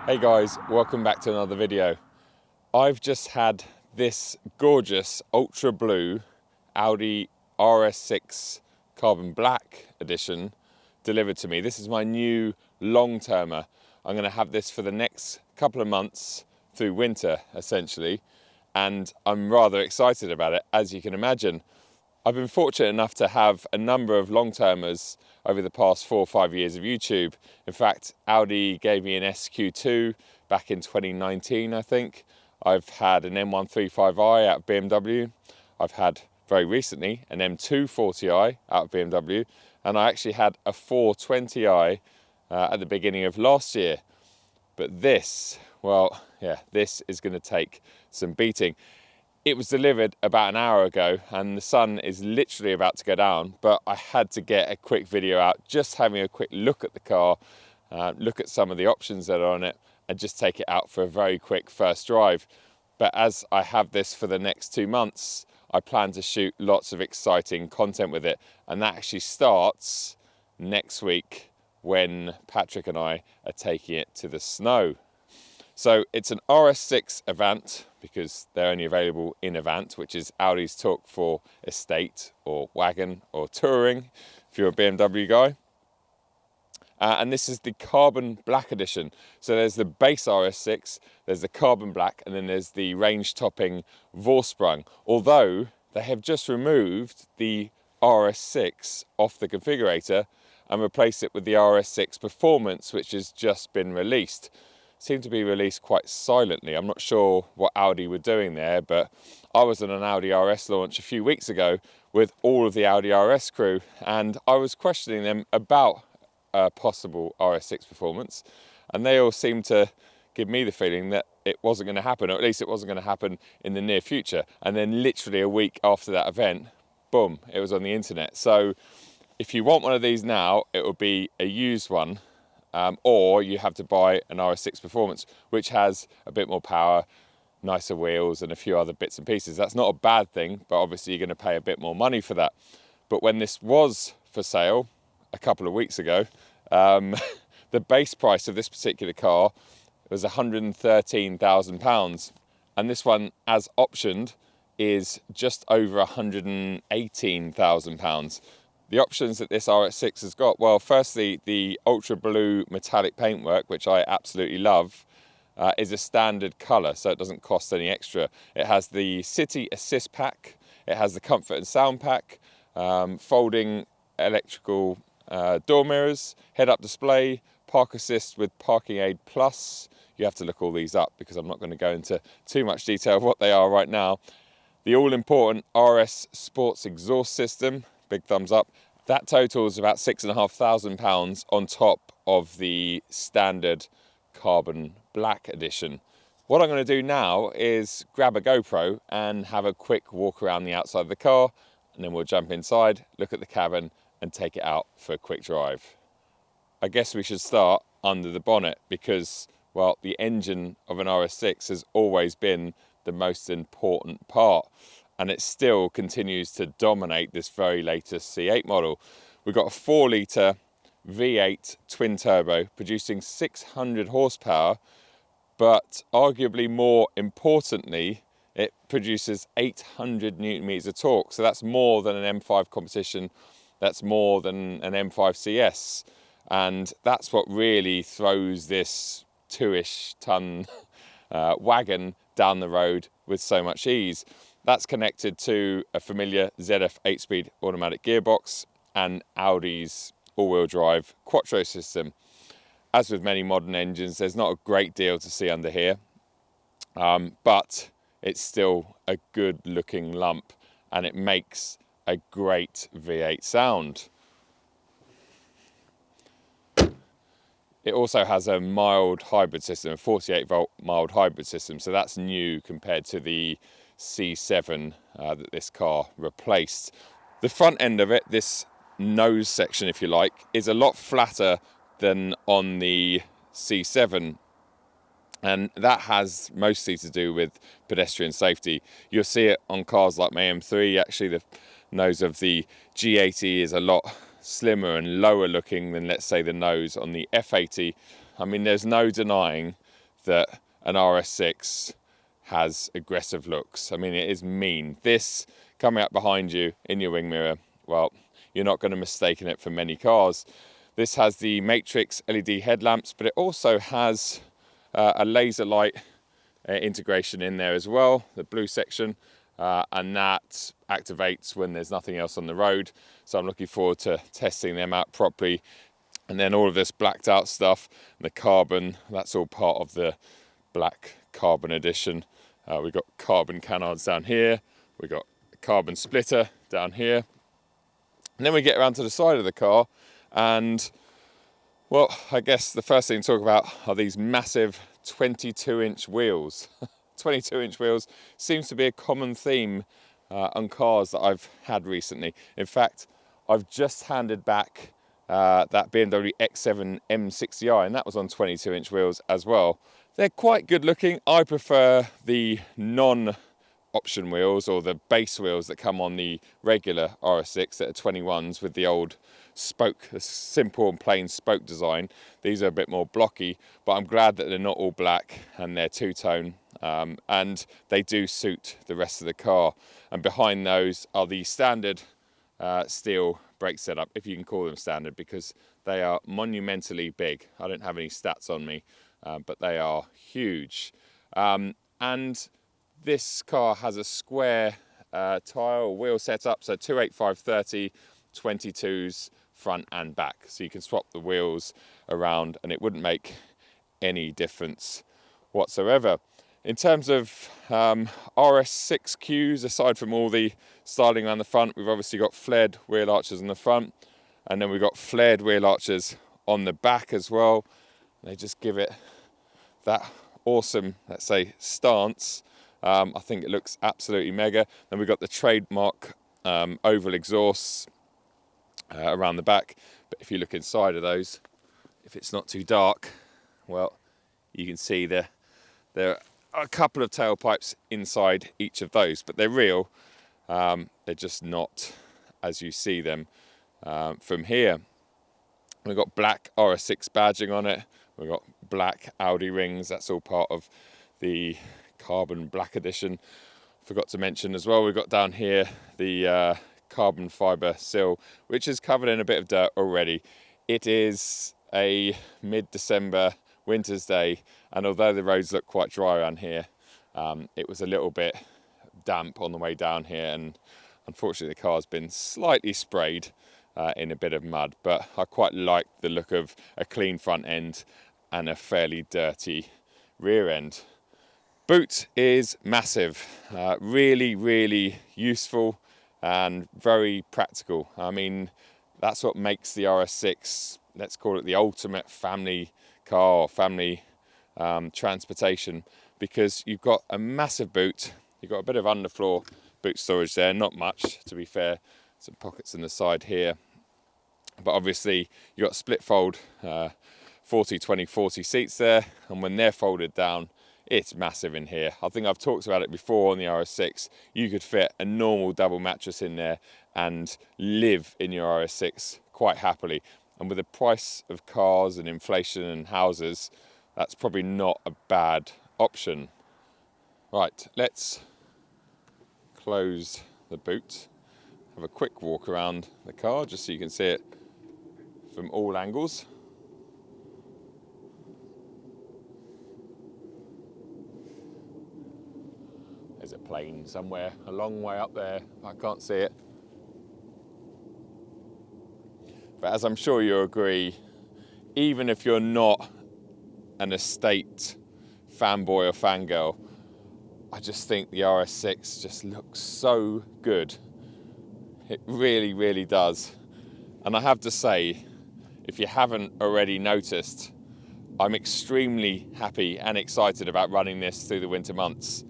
Hey guys, welcome back to another video. I've just had this gorgeous ultra blue Audi RS6 carbon black edition delivered to me. This is my new long-termer. I'm going to have this for the next couple of months through winter essentially, and I'm rather excited about it, as you can imagine. I've been fortunate enough to have a number of long-termers over the past 4 or 5 years of YouTube. In fact, Audi gave me an SQ2 back in 2019, I think. I've had an M135i out of BMW. I've had, very recently, an M240i out of BMW. And I actually had a 420i at the beginning of last year. But this, well, yeah, this is going to take some beating. It was delivered about an hour ago and the sun is literally about to go down, but I had to get a quick video out, just having a quick look at the car, look at some of the options that are on it, and just take it out for a very quick first drive. But as I have this for the next 2 months, I plan to shoot lots of exciting content with it, and that actually starts next week when Patrick and I are taking it to the snow. So it's an RS6 Avant, because they're only available in Avant, which is Audi's talk for estate or wagon or touring, if you're a BMW guy. And this is the carbon black edition. So there's the base RS6, there's the carbon black, and then there's the range topping Vorsprung. Although they have just removed the RS6 off the configurator and replaced it with the RS6 Performance, which has just been released. Seemed to be released quite silently. I'm not sure what Audi were doing there, but I was on an Audi RS launch a few weeks ago with all of the Audi RS crew, and I was questioning them about possible RS6 Performance, and they all seemed to give me the feeling that it wasn't going to happen, or at least it wasn't going to happen in the near future. And then literally a week after that event, boom, it was on the internet. So if you want one of these now, it will be a used one. Or you have to buy an RS6 Performance, which has a bit more power, nicer wheels, and a few other bits and pieces. That's not a bad thing, but obviously you're going to pay a bit more money for that. But when this was for sale a couple of weeks ago, the base price of this particular car was £113,000. And this one, as optioned, is just over £118,000. The options that this RS6 has got, well, firstly, the ultra blue metallic paintwork, which I absolutely love, is a standard colour, so it doesn't cost any extra. It has the City Assist pack, it has the Comfort and Sound pack, folding electrical door mirrors, head-up display, Park Assist with Parking Aid Plus. You have to look all these up because I'm not going to go into too much detail of what they are right now. The all-important RS Sports exhaust system, big thumbs up. That totals about £6,500 on top of the standard carbon black edition. What I'm going to do now is grab a GoPro and have a quick walk around the outside of the car, and then we'll jump inside, look at the cabin, and take it out for a quick drive. I guess we should start under the bonnet because, well, the engine of an RS6 has always been the most important part, and it still continues to dominate this very latest C8 model. We've got a 4-litre V8 twin turbo producing 600 horsepower, but arguably more importantly, it produces 800 newton meters of torque. So that's more than an M5 competition, that's more than an M5 CS. And that's what really throws this 2-ish ton wagon down the road with so much ease. That's connected to a familiar ZF 8-speed automatic gearbox and Audi's all-wheel drive Quattro system. As with many modern engines, there's not a great deal to see under here, but it's still a good-looking lump, and it makes a great V8 sound. It also has a mild hybrid system, a 48-volt mild hybrid system, so that's new compared to the C7 that this car replaced. The front end of it, this nose section if you like, is a lot flatter than on the C7, and that has mostly to do with pedestrian safety. You'll see it on cars like my M3. Actually, the nose of the G80 is a lot slimmer and lower looking than, let's say, the nose on the F80. I mean, there's no denying that an RS6 has aggressive looks. I mean, it is mean. This coming up behind you in your wing mirror, well, you're not going to mistake it for many cars. This has the Matrix LED headlamps, but it also has a laser light integration in there as well, the blue section, and that activates when there's nothing else on the road. So I'm looking forward to testing them out properly. And then all of this blacked out stuff, the carbon, that's all part of the black carbon edition. We've got carbon canards down here, we've got a carbon splitter down here. And then we get around to the side of the car, and well, I guess the first thing to talk about are these massive 22-inch wheels. 22-inch wheels seems to be a common theme on cars that I've had recently. In fact, I've just handed back that BMW X7 M60i, and that was on 22-inch wheels as well. They're quite good looking. I prefer the non-option wheels, or the base wheels that come on the regular RS6 that are 21s with the old spoke, a simple and plain spoke design. These are a bit more blocky, but I'm glad that they're not all black and they're two-tone, and they do suit the rest of the car. And behind those are the standard steel brake setup, if you can call them standard, because they are monumentally big. I don't have any stats on me, but they are huge. And this car has a square tyre wheel setup, so 285/30 22s front and back, so you can swap the wheels around and it wouldn't make any difference whatsoever. In terms of RS6 cues, aside from all the styling around the front, we've obviously got flared wheel arches on the front, and then we've got flared wheel arches on the back as well. They just give it that awesome, let's say, stance. I think it looks absolutely mega. Then we've got the trademark oval exhausts around the back, but if you look inside of those, if it's not too dark, well, you can see there are a couple of tailpipes inside each of those, but they're real. They're just not as you see them from here. We've got black RS6 badging on it. We've got black Audi rings. That's all part of the carbon black edition. Forgot to mention as well, we've got down here the carbon fibre sill, which is covered in a bit of dirt already. It is a mid-December winter's day, and although the roads look quite dry around here, it was a little bit damp on the way down here, and unfortunately the car's been slightly sprayed in a bit of mud, but I quite like the look of a clean front end and a fairly dirty rear end. Boot is massive, really useful and very practical. I mean, that's what makes the RS6, let's call it the ultimate family car or family transportation, because you've got a massive boot, you've got a bit of underfloor boot storage there, not much to be fair, some pockets in the side here, but obviously you've got split fold 40 seats there, and when they're folded down, it's massive in here. I think I've talked about it before on the RS6. You could fit a normal double mattress in there and live in your RS6 quite happily. And with the price of cars and inflation and houses, that's probably not a bad option. Right, let's close the boot, have a quick walk around the car just so you can see it from all angles. There's a plane somewhere a long way up there, I can't see it. But as I'm sure you'll agree, even if you're not an estate fanboy or fangirl, I just think the RS6 just looks so good. It really does. And I have to say, if you haven't already noticed, I'm extremely happy and excited about running this through the winter months.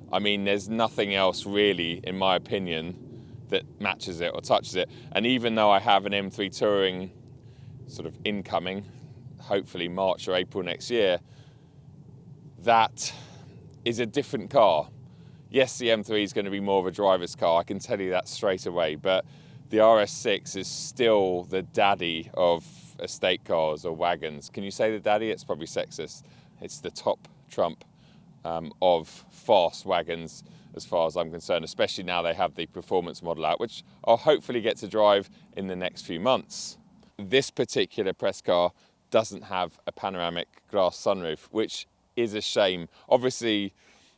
I mean, there's nothing else really, in my opinion, that matches it or touches it. And even though I have an M3 Touring sort of incoming, hopefully March or April next year, that is a different car. Yes, the M3 is going to be more of a driver's car, I can tell you that straight away, but the RS6 is still the daddy of estate cars or wagons. Can you say the daddy? It's probably sexist. It's the top trump of fast wagons as far as I'm concerned, especially now they have the performance model out, which I'll hopefully get to drive in the next few months. This particular press car doesn't have a panoramic glass sunroof, which is a shame. Obviously,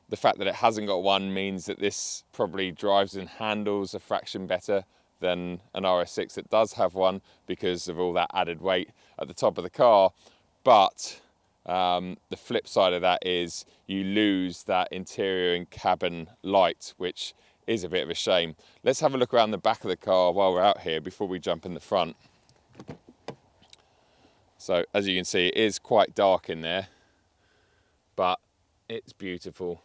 the fact that it hasn't got one means that this probably drives and handles a fraction better than an RS6 that does have one because of all that added weight at the top of the car. But the flip side of that is you lose that interior and cabin light, which is a bit of a shame. Let's have a look around the back of the car while we're out here before we jump in the front. So as you can see, it is quite dark in there, but it's beautiful,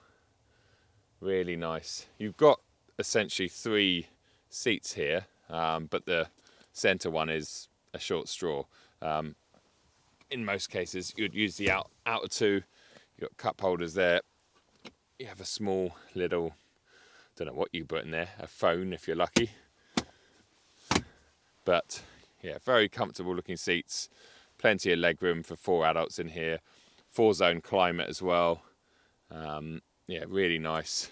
really nice. You've got essentially 3 seats here, but the center one is a short straw. In most cases, you'd use the outer 2. You've got cup holders there. You have a small little, don't know what you put in there, a phone if you're lucky. But yeah, very comfortable looking seats. Plenty of legroom for 4 adults in here. 4-zone climate as well. Yeah, really nice.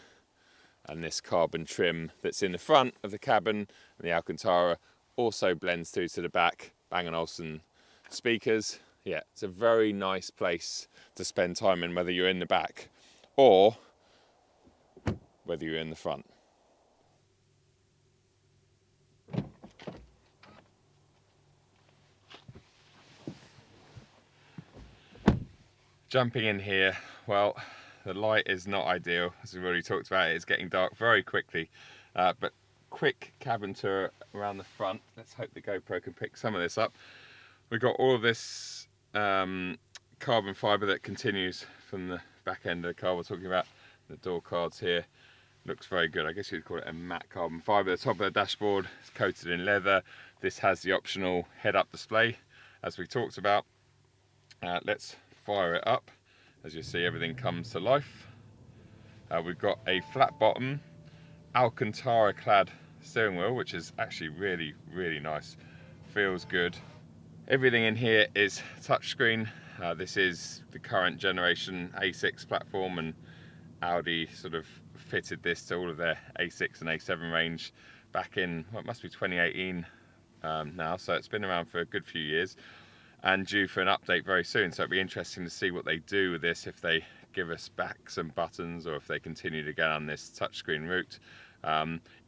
And this carbon trim that's in the front of the cabin and the Alcantara also blends through to the back. Bang & Olufsen speakers. Yeah, it's a very nice place to spend time in, whether you're in the back or whether you're in the front. Jumping in here, well, the light is not ideal, as we've already talked about. It's getting dark very quickly, but quick cabin tour around the front. Let's hope the GoPro can pick some of this up. We've got all of this carbon fibre that continues from the back end of the car. We're talking about the door cards here. Looks very good. I guess you'd call it a matte carbon fibre. The top of the dashboard is coated in leather. This has the optional head-up display, as we talked about. Let's fire it up. As you see, everything comes to life. We've got a flat bottom Alcantara clad steering wheel, which is actually really, really nice. Feels good. Everything in here is touchscreen. This is the current generation A6 platform, and Audi sort of fitted this to all of their A6 and A7 range back in, well, it must be 2018 now, so it's been around for a good few years and due for an update very soon. So it'll be interesting to see what they do with this, if they give us back some buttons or if they continue to go on this touchscreen route.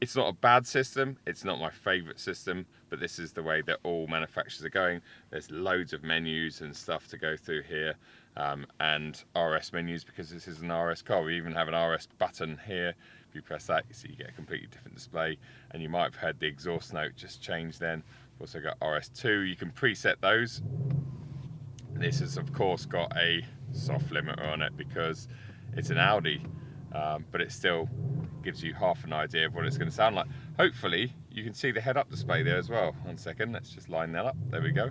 It's not a bad system, it's not my favourite system, but this is the way that all manufacturers are going. There's loads of menus and stuff to go through here, and RS menus, because this is an RS car. We even have an RS button here. If you press that, you see you get a completely different display, and you might have heard the exhaust note just change then. We've also got RS2, you can preset those. This has of course got a soft limiter on it because it's an Audi, but it still gives you half an idea of what it's going to sound like. Hopefully you can see the head-up display there as well. 1 second, let's just line that up. There we go.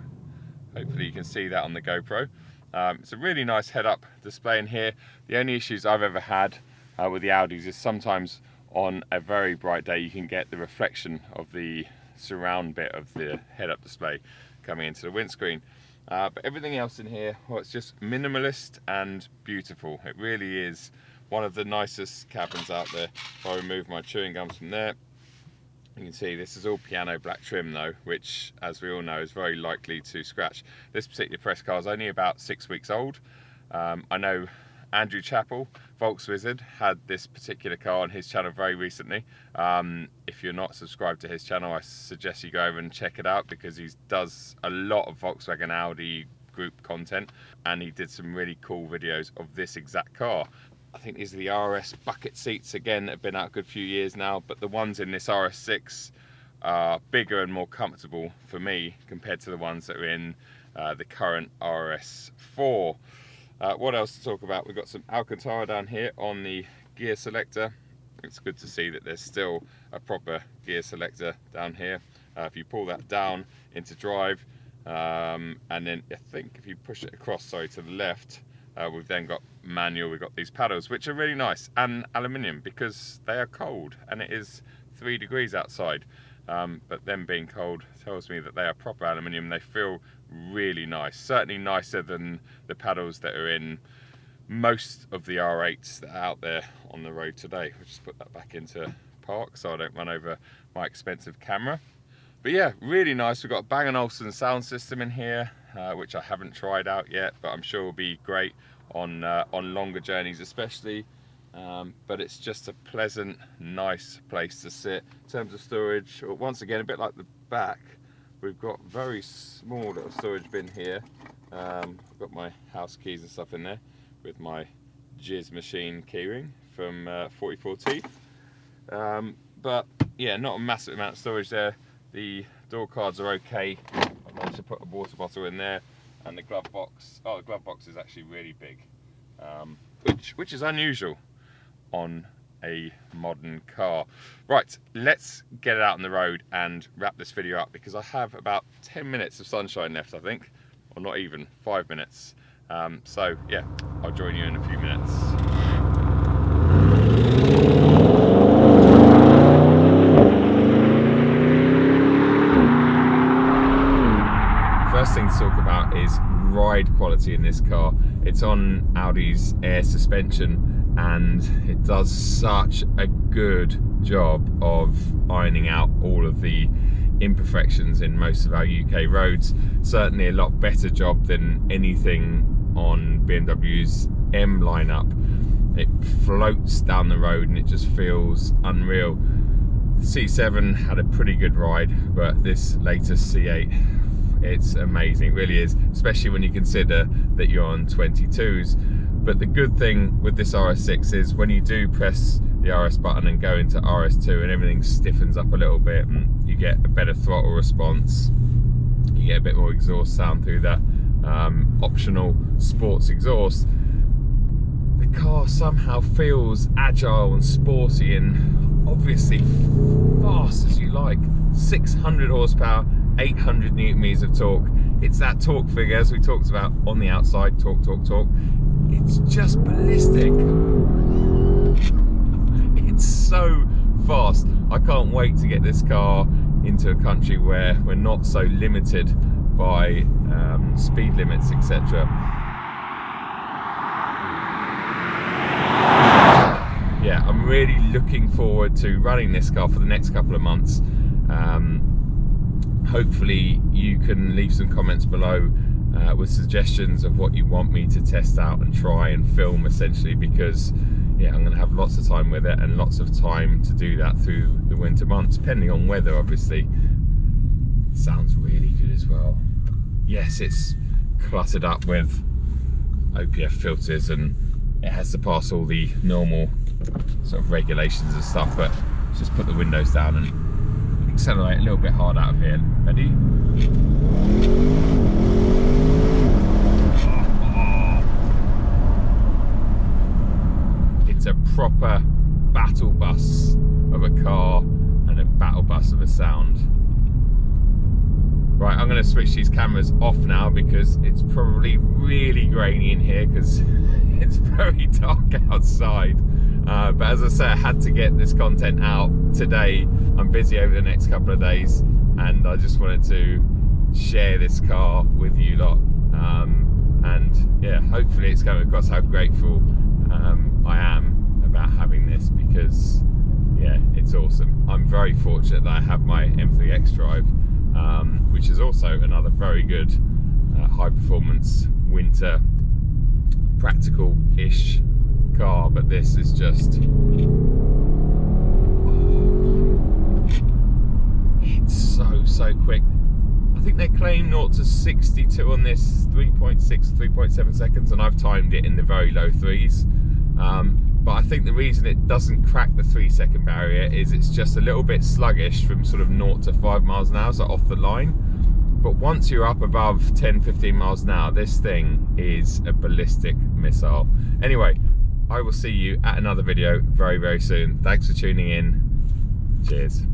Hopefully you can see that on the GoPro. It's a really nice head-up display in here. The only issues I've ever had with the Audis is sometimes on a very bright day you can get the reflection of the surround bit of the head-up display coming into the windscreen. But everything else in here, well, it's just minimalist and beautiful. It really is one of the nicest cabins out there. If I remove my chewing gums from there, you can see this is all piano black trim though, which, as we all know, is very likely to scratch. This particular press car is only about 6 weeks old. I know Andrew Chappell, Volkswizard, had this particular car on his channel very recently. If you're not subscribed to his channel, I suggest you go over and check it out, because he does a lot of Volkswagen Audi group content, and he did some really cool videos of this exact car. I think these are the RS bucket seats again that have been out a good few years now, but the ones in this RS6 are bigger and more comfortable for me compared to the ones that are in the current RS4. What else to talk about? We've got some Alcantara down here on the gear selector. It's good to see that there's still a proper gear selector down here. If you pull that down into drive, and then I think if you push it across, to the left, we've then got manual. We've got these paddles, which are really nice, and aluminium, because they are cold and it is 3 degrees outside. But them being cold tells me that they are proper aluminium. They feel really nice, certainly nicer than the paddles that are in most of the R8s that are out there on the road today. I'll just put that back into park so I don't run over my expensive camera. But yeah, really nice. We've got a Bang & Olufsen sound system in here, which I haven't tried out yet, but I'm sure will be great on longer journeys especially. But it's just a pleasant, nice place to sit. In terms of storage, once again, a bit like the back, we've got very small little storage bin here. I've got my house keys and stuff in there with my jizz machine keyring from 44 Teeth. But yeah, not a massive amount of storage there. The door cards are okay. I managed to put a water bottle in there, and the glove box. Oh, the glove box is actually really big, which is unusual on a modern car. Right, let's get it out on the road and wrap this video up, because I have about 10 minutes of sunshine left, I think, or not even 5 minutes. So yeah, I'll join you in a few minutes. First thing to talk about is ride quality in this car. It's on Audi's air suspension, and it does such a good job of ironing out all of the imperfections in most of our UK roads. Certainly a lot better job than anything on BMW's M lineup. It floats down the road and it just feels unreal. The C7 had a pretty good ride, but this latest C8, it's amazing, it really is, especially when you consider that you're on 22s. But the good thing with this RS6 is when you do press the RS button and go into RS2 and everything stiffens up a little bit and you get a better throttle response, you get a bit more exhaust sound through that optional sports exhaust. The car somehow feels agile and sporty and obviously fast as you like. 600 horsepower, 800 newton meters of torque. It's that torque figure as we talked about on the outside, torque. It's just ballistic. It's so fast. I can't wait to get this car into a country where we're not so limited by speed limits, etc. Yeah, I'm really looking forward to running this car for the next couple of months. Hopefully you can leave some comments below with suggestions of what you want me to test out and try and film, essentially, because yeah, I'm going to have lots of time with it and lots of time to do that through the winter months, depending on weather, obviously. It sounds really good as well. Yes, it's cluttered up with OPF filters and it has to pass all the normal sort of regulations and stuff, but let's just put the windows down and accelerate a little bit hard out of here. Ready? It's a proper battle bus of a car and a battle bus of a sound. Right, I'm going to switch these cameras off now because it's probably really grainy in here because it's very dark outside. But as I say, I had to get this content out today. I'm busy over the next couple of days and I just wanted to share this car with you lot. And yeah, hopefully it's coming across how grateful I am about having this, because yeah, it's awesome. I'm very fortunate that I have my M3 X-Drive, which is also another very good high performance winter practical-ish car, but this is just, it's so quick. I think they claim 0 to 62 on this 3.6, 3.7 seconds, and I've timed it in the very low threes. But I think the reason it doesn't crack the 3-second barrier is it's just a little bit sluggish from sort of 0 to 5 miles an hour, so off the line. But once you're up above 10, 15 miles an hour, this thing is a ballistic missile. Anyway, I will see you at another video very, very soon. Thanks for tuning in. Cheers.